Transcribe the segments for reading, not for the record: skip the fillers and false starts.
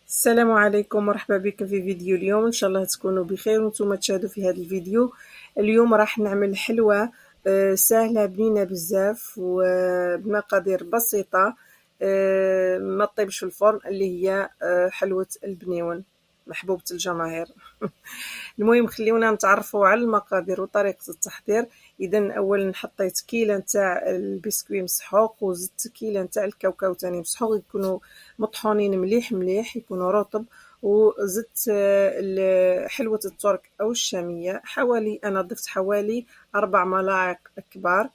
السلام عليكم، مرحبا بكم في فيديو اليوم. ان شاء الله تكونوا بخير وانتم تشاهدوا في هذا الفيديو. اليوم راح نعمل حلوة سهلة بنينة بزاف وبمقادير بسيطة، ما تطيبش في الفرن، اللي هي حلوة البنيون محبوبة الجماهير. المهم خليونا نتعرفوا على المقادير وطريقة التحضير. اذا اولا حطيت كيلة نتاع البسكوي مسحوق، وزدت كيلة نتاع الكاوكاو تاني مسحوق، يكونوا مطحونين مليح مليح، يكونوا رطب. وزدت حلوة الترك او الشامية، انا ضفت حوالي 4 ملاعق كبار.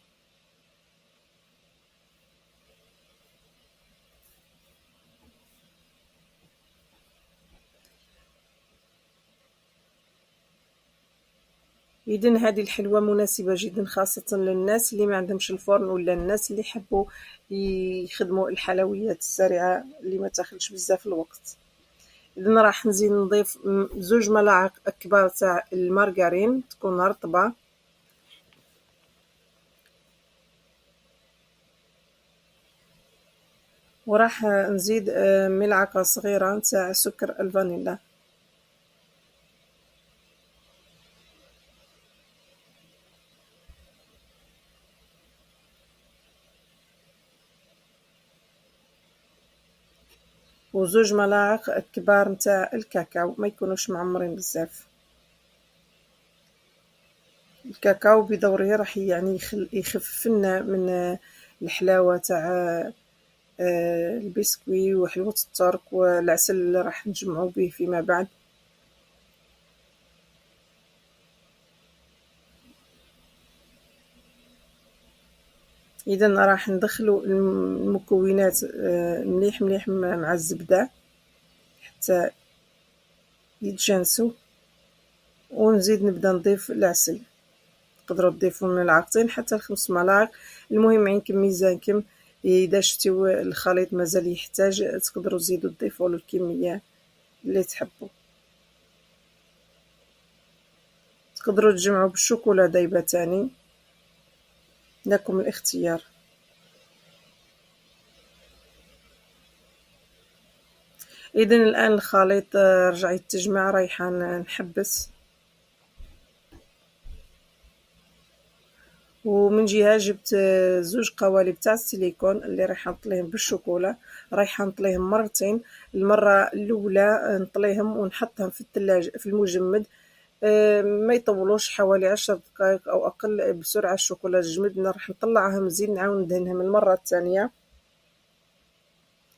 إذن هذه الحلوة مناسبة جدا، خاصة للناس اللي ما عندهمش الفرن، ولا الناس اللي يحبوا يخدموا الحلويات السريعة اللي ما تاخذش بزاف الوقت. إذن راح نزيد نضيف 2 ملاعق كبار تاع المارغرين تكون رطبة، وراح نزيد ملعقة صغيرة تاع سكر الفانيلا. و2 ملاعق كبار نتاع الكاكاو، ما يكونوش معمرين بزاف. الكاكاو بدوره راح يعني يخفف لنا من الحلاوة تاع البسكوي وحلوة الترك والعسل اللي راح نجمعو به فيما بعد. اذا راح ندخلو المكونات مليح مليح مع الزبدة حتى يتجانسوا، ونزيد نبدا نضيف العسل. تقدروا تضيفوا من ملعقتين حتى ل5 ملاعق، المهم عندكم ميزانكم. اذا شفتوا الخليط مازال يحتاج، تقدروا تزيدوا تضيفوا له الكميه اللي تحبوا. تقدروا تجمعوا بالشوكولا دايبه تاني، لكم الاختيار. اذا الان الخليط رجع يتجمع، رايحه نحبس. ومن جهه جبت 2 قوالب تاع السيليكون اللي رايحه نطليهم بالشوكولا، رايحه نطليهم مرتين. المره الاولى نطليهم ونحطهم في الثلاجه في المجمد، ما يطولوش، حوالي 10 دقائق او اقل، بسرعه الشوكولا تجمد. راح نطلعهم نزيد نعاود ندهنهم المره الثانيه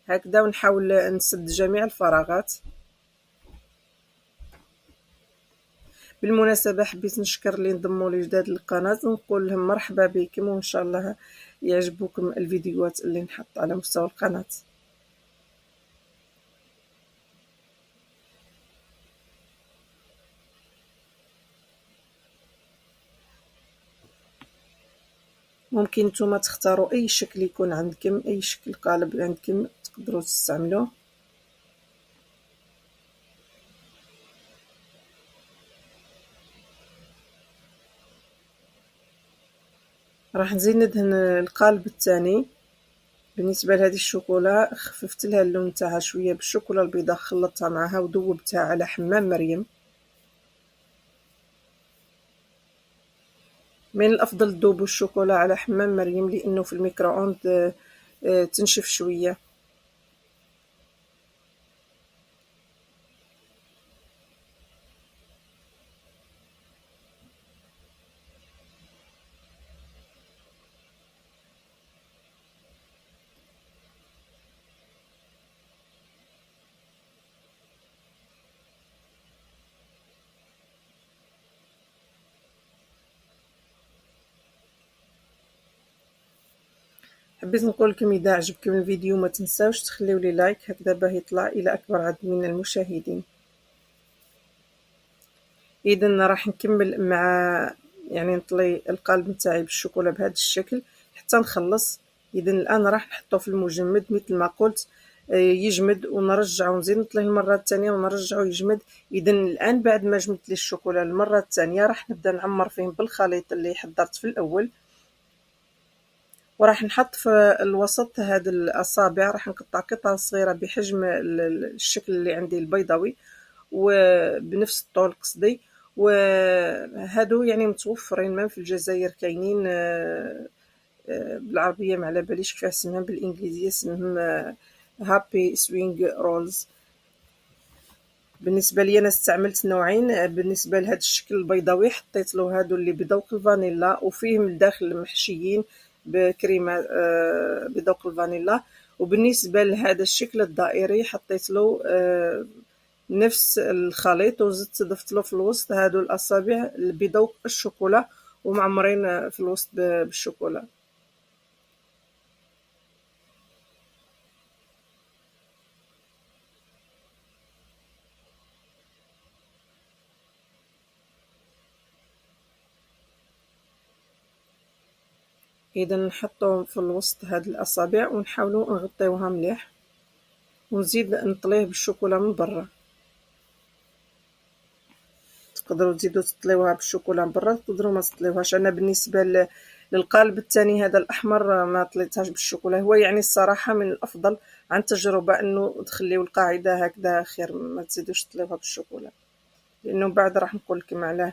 هكذا، ونحاول نسد جميع الفراغات. بالمناسبة حبيت نشكر اللي انضموا لي جداد للقناة، ونقول لهم مرحبا بكم، وإن شاء الله يعجبوكم الفيديوهات اللي نحط على مستوى القناة. ممكن نتوما تختاروا أي شكل يكون عندكم، أي شكل قالب عندكم تقدروا تستعملوه. راح نزيد ندهن القالب الثاني. بالنسبة لهذه الشوكولا خففت لها اللون تاعها شوية بالشوكولا البيضاء، خلطتها معها وذوبتها على حمام مريم. من الأفضل تذوبوا الشوكولا على حمام مريم، لأنه في الميكرووند تنشف شوية. حبيت نقول لكم اذا عجبكم الفيديو ما تنساوش تخليوا لي لايك، هكذا باه يطلع الى اكبر عدد من المشاهدين. اذا راح نكمل مع يعني نطلي القالب نتاعي بالشوكولا بهذا الشكل حتى نخلص. اذا الان راح نحطه في المجمد مثل ما قلت، يجمد ونرجعه، نزيد نطليه المره الثانيه ونرجعه يجمد. اذا الان بعد ما جمدت لي الشوكولا المره الثانيه، راح نبدا نعمر فيه بالخليط اللي حضرت في الاول. وراح نحط في الوسط هاد الأصابع، راح نقطع قطع صغيرة بحجم الشكل اللي عندي البيضاوي وبنفس الطول قصدي. وهادو يعني متوفرين مام في الجزائر، كاينين بالعربية ما على باليش كيفاه اسمهم، بالإنجليزية اسمهم هابي سوينغ رولز. بالنسبة لي أنا استعملت نوعين. بالنسبة لهاد الشكل البيضاوي حطيت له هادو اللي بذوق الفانيلا وفيهم الداخل محشيين بكريمة بذوق الفانيلا. وبالنسبة لهذا الشكل الدائري حطيت له نفس الخليط وزدت ضفت له في الوسط هادو الأصابع بذوق الشوكولا ومعمرين في الوسط بالشوكولا. إذا نحطو في الوسط هاد الأصابع ونحاولو نغطيوها مليح ونزيد نطليه بالشوكولا من برا. تقدروا تزيدوا تطليوها بالشوكولا من برا، تقدروا ما تطليوهاش. انا بالنسبه للقالب الثاني هذا الاحمر ما طليتهاش بالشوكولا. هو يعني الصراحه من الافضل عن تجربه انه تخليو القاعده هكذا خير، ما تزيدوش تطليوها بالشوكولا لانه بعد راح نقول لكم علاه.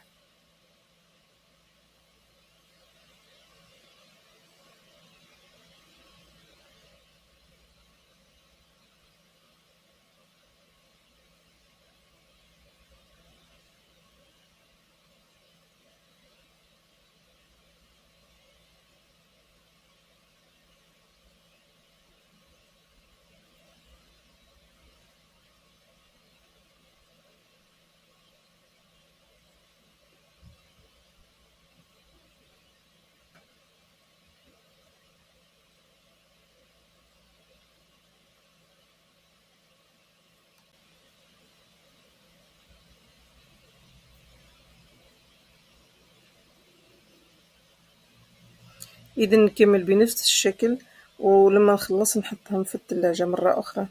اذا نكمل بنفس الشكل ولما نخلص نحطهم في الثلاجة مرة اخرى.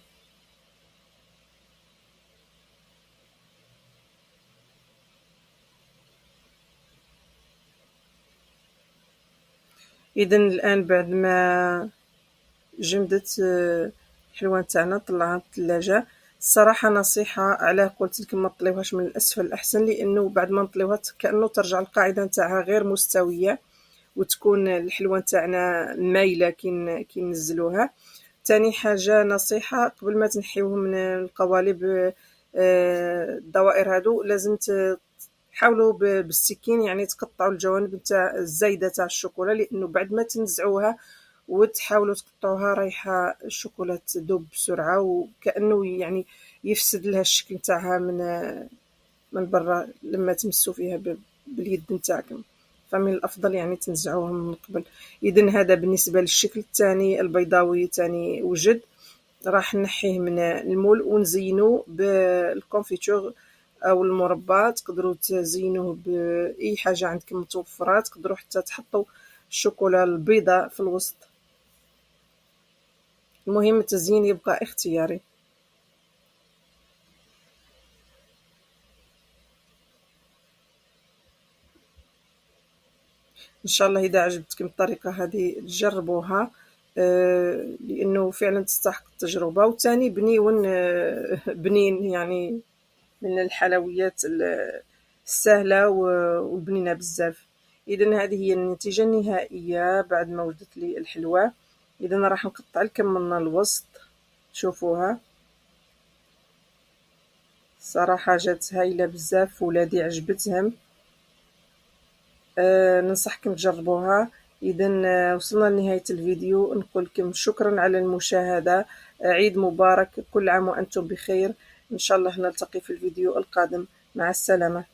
اذا الان بعد ما جمدت الحلوى نتاعنا طلعها من الثلاجة. الصراحة نصيحة علاه قلت لكم ما تطليوهاش من الأسفل الأحسن، لأنه بعد ما نطليوها كأنه ترجع القاعدة نتاعها غير مستوية وتكون الحلوى نتاعنا مايلة كي ننزلوها. تاني حاجة نصيحة قبل ما تنحيوه من القوالب الدوائر هادو لازم حاولوا بالسكين يعني تقطعوا الجوانب نتاع الزايدة تاع الشوكولا، لأنه بعد ما تنزعوها وتحاولوا تقطعوها رايحة الشوكولا تذوب بسرعة وكأنه يعني يفسد لها الشكل نتاعها من برا لما تمسوا فيها باليد نتاعكم. فمن الأفضل يعني تنزعوها من قبل. إذن هذا بالنسبة للشكل الثاني البيضاوي تاني وجد. راح نحيه من المول ونزينه بالكونفيتور او المربى. تقدروا تزينوه باي حاجه عندكم متوفره، تقدروا حتى تحطوا الشوكولا البيضاء في الوسط. المهم التزيين يبقى اختياري. ان شاء الله اذا عجبتكم الطريقه هذه تجربوها لانه فعلا تستحق التجربه. وثاني بنيون بنين يعني من الحلويات السهله والبنينه بزاف. اذا هذه هي النتيجه النهائيه بعد ما وجدت لي الحلوى. اذا راح نقطع لكم من الوسط تشوفوها. صراحه جات هايله بزاف، ولادي عجبتهم. ننصحكم تجربوها. اذا وصلنا لنهايه الفيديو، نقول لكم شكرا على المشاهده. عيد مبارك، كل عام وانتم بخير. ان شاء الله نلتقي في الفيديو القادم. مع السلامه.